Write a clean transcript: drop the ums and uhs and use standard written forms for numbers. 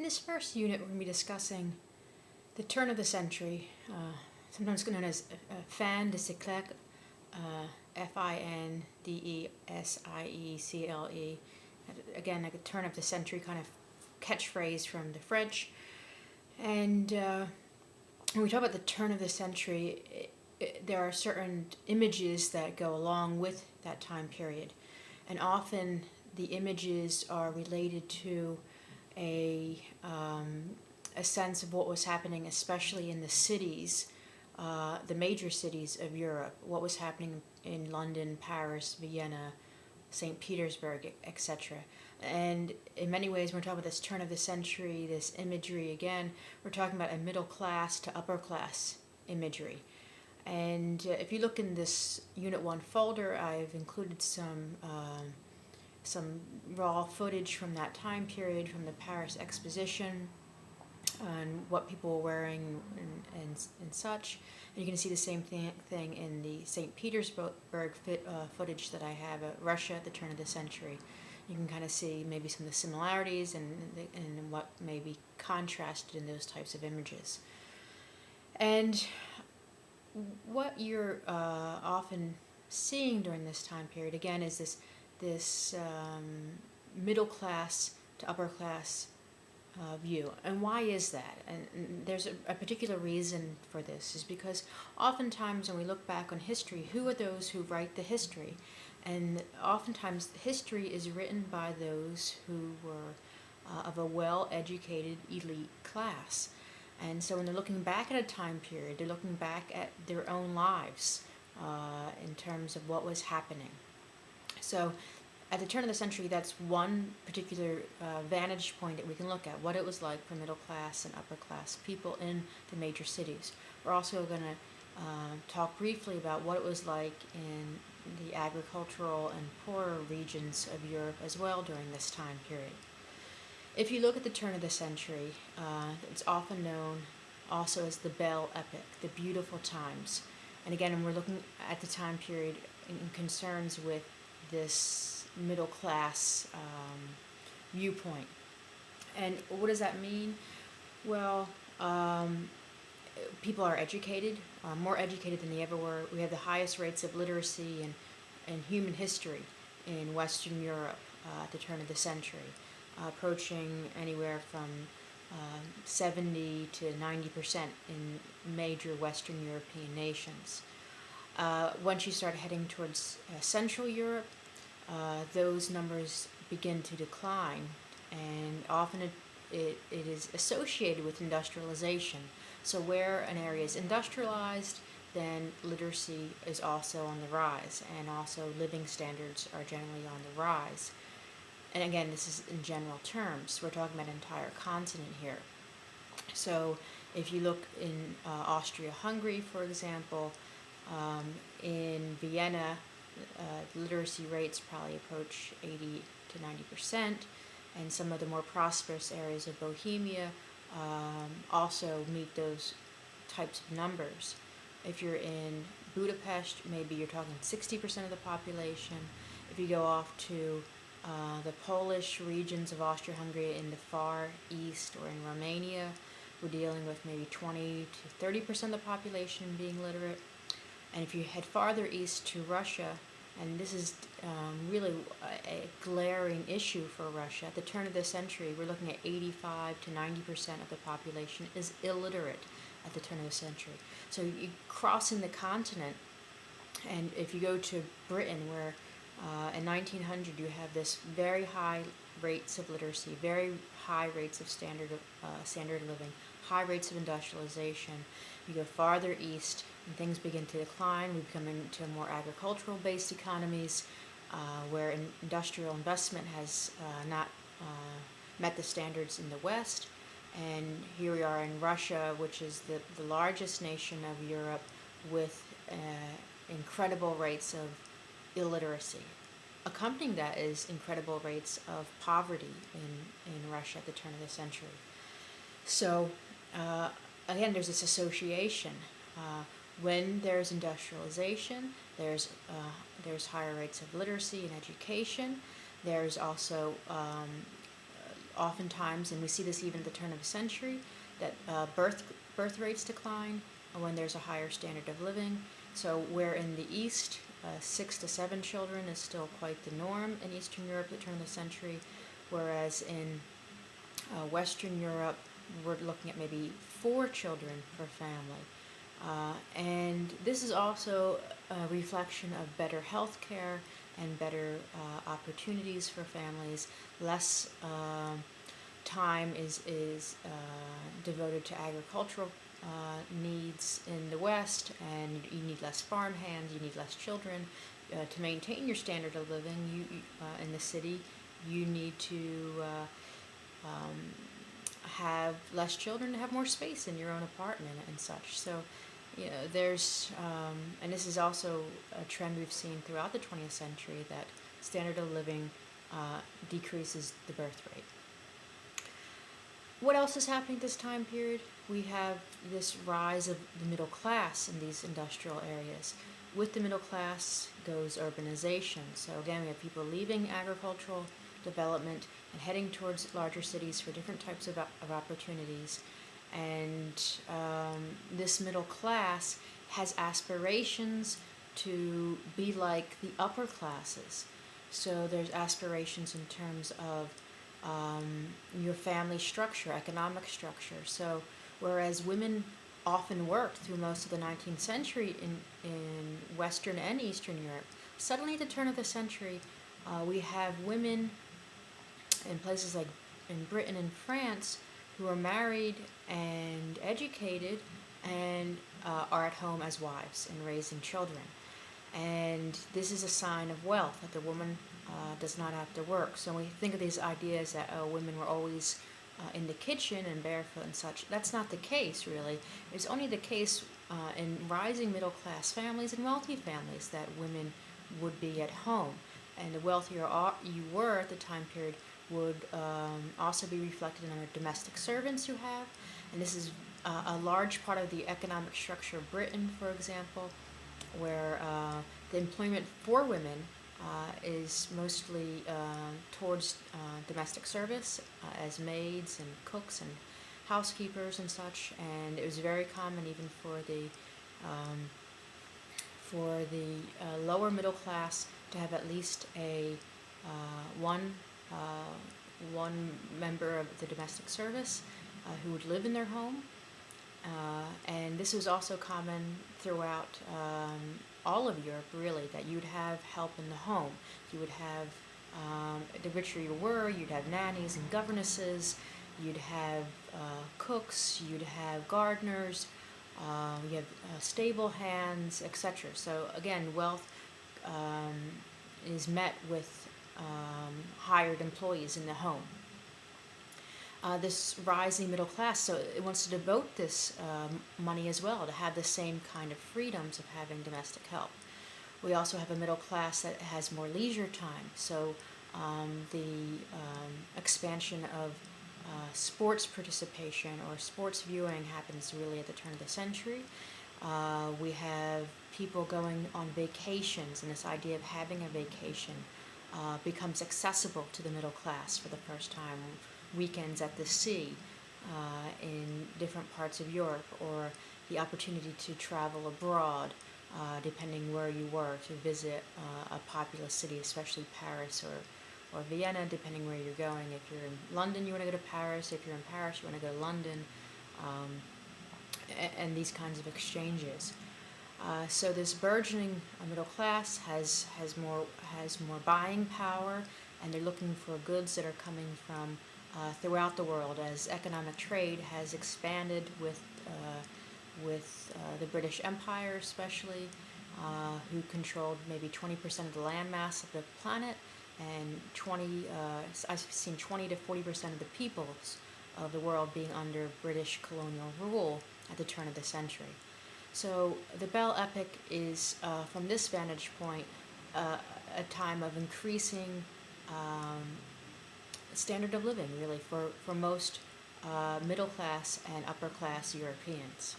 In this first unit, we're going to be discussing the turn of the century, sometimes known as fin de siècle, Findesiecle. Again, like a turn of the century kind of catchphrase from the French. And when we talk about the turn of the century, there are certain images that go along with that time period. And often the images are related to a sense of what was happening, especially in the cities, the major cities of Europe, what was happening in London, Paris, Vienna, St. Petersburg, etc. And in many ways, when we're talking about this turn of the century, this imagery, again, we're talking about a middle class to upper class imagery. And if you look in this Unit 1 folder, I've included some raw footage from that time period, from the Paris Exposition, and what people were wearing and such. And you can see the same thing in the St. Petersburg footage that I have of Russia at the turn of the century. You can kind of see maybe some of the similarities and what may be contrasted in those types of images. And what you're often seeing during this time period, again, is this middle class to upper class view. And why is that? And there's a particular reason for this, is because oftentimes when we look back on history, who are those who write the history? And oftentimes history is written by those who were of a well-educated elite class. And so when they're looking back at a time period, they're looking back at their own lives in terms of what was happening. So at the turn of the century, that's one particular vantage point that we can look at, what it was like for middle class and upper class people in the major cities. We're also going to talk briefly about what it was like in the agricultural and poorer regions of Europe as well during this time period. If you look at the turn of the century, it's often known also as the Belle Epoque, the beautiful times. And again, we're looking at the time period in concerns with this middle class viewpoint. And what does that mean? Well, people are educated, more educated than they ever were. We have the highest rates of literacy in human history in Western Europe at the turn of the century, approaching anywhere from 70 to 90% in major Western European nations. Once you start heading towards Central Europe, those numbers begin to decline, and often it is associated with industrialization. So where an area is industrialized, then literacy is also on the rise, and also living standards are generally on the rise. And again, this is in general terms. We're talking about an entire continent here. So if you look in Austria-Hungary, for example, in Vienna, literacy rates probably approach 80 to 90%, and some of the more prosperous areas of Bohemia also meet those types of numbers. If you're in Budapest, maybe you're talking 60% of the population. If you go off to the Polish regions of Austria-Hungary in the far east, or in Romania, we're dealing with maybe 20 to 30% of the population being literate. And if you head farther east to Russia, and this is really a glaring issue for Russia, at the turn of the century, we're looking at 85 to 90% of the population is illiterate at the turn of the century. So you're crossing the continent, and if you go to Britain, where in 1900 you have this very high rates of literacy, very high rates of standard living, high rates of industrialization. You go farther east and things begin to decline. We become into more agricultural based economies where industrial investment has not met the standards in the West. And here we are in Russia, which is the largest nation of Europe, with incredible rates of illiteracy. Accompanying that is incredible rates of poverty in Russia at the turn of the century. So again, there's this association. When there's industrialization, there's higher rates of literacy and education. There's also oftentimes, and we see this even at the turn of the century, that birth rates decline when there's a higher standard of living. So where in the East, 6 to 7 children is still quite the norm in Eastern Europe at the turn of the century, whereas in Western Europe, we're looking at maybe 4 children per family. And this is also a reflection of better health care and better opportunities for families. Less time is devoted to agricultural needs in the West, and you need less farm hands, you need less children. To maintain your standard of living in the city, you need to have less children, to have more space in your own apartment and such. So, there's, and this is also a trend we've seen throughout the 20th century, that standard of living decreases the birth rate. What else is happening this time period? We have this rise of the middle class in these industrial areas. With the middle class goes urbanization. So again, we have people leaving agricultural development and heading towards larger cities for different types of opportunities. And this middle class has aspirations to be like the upper classes. So there's aspirations in terms of your family structure, economic structure. So whereas women often worked through most of the 19th century in Western and Eastern Europe, suddenly at the turn of the century, we have women in places like in Britain and France who are married and educated and are at home as wives and raising children. And this is a sign of wealth, that the woman does not have to work. So when we think of these ideas that women were always in the kitchen and barefoot and such, that's not the case, really. It's only the case in rising middle class families and wealthy families that women would be at home. And the wealthier you were at the time period would also be reflected in the domestic servants you have. And this is a large part of the economic structure of Britain, for example, where the employment for women is mostly towards domestic service as maids and cooks and housekeepers and such. And it was very common even for the lower middle class to have at least a one member of the domestic service who would live in their home. And this was also common throughout all of Europe, really, that you'd have help in the home. You would have, the richer you were, you'd have nannies and governesses, you'd have cooks, you'd have gardeners, you have stable hands, etc. So again, wealth is met with hired employees in the home. This rising middle class, so it wants to devote this money as well to have the same kind of freedoms of having domestic help. We also have a middle class that has more leisure time, so the expansion of sports participation or sports viewing happens really at the turn of the century. We have people going on vacations, and this idea of having a vacation becomes accessible to the middle class for the first time. Weekends at the sea in different parts of Europe, or the opportunity to travel abroad, depending where you were, to visit a populous city, especially Paris or Vienna, depending where you're going. If you're in London, you want to go to Paris. If you're in Paris, you want to go to London, and these kinds of exchanges. So this burgeoning middle class has more buying power, and they're looking for goods that are coming from throughout the world, as economic trade has expanded with the British Empire, especially, who controlled maybe 20% of the landmass of the planet, and I've seen 20 to 40% of the peoples of the world being under British colonial rule at the turn of the century. So the Belle Epoque is, from this vantage point, a time of increasing standard of living, really, for most middle class and upper class Europeans.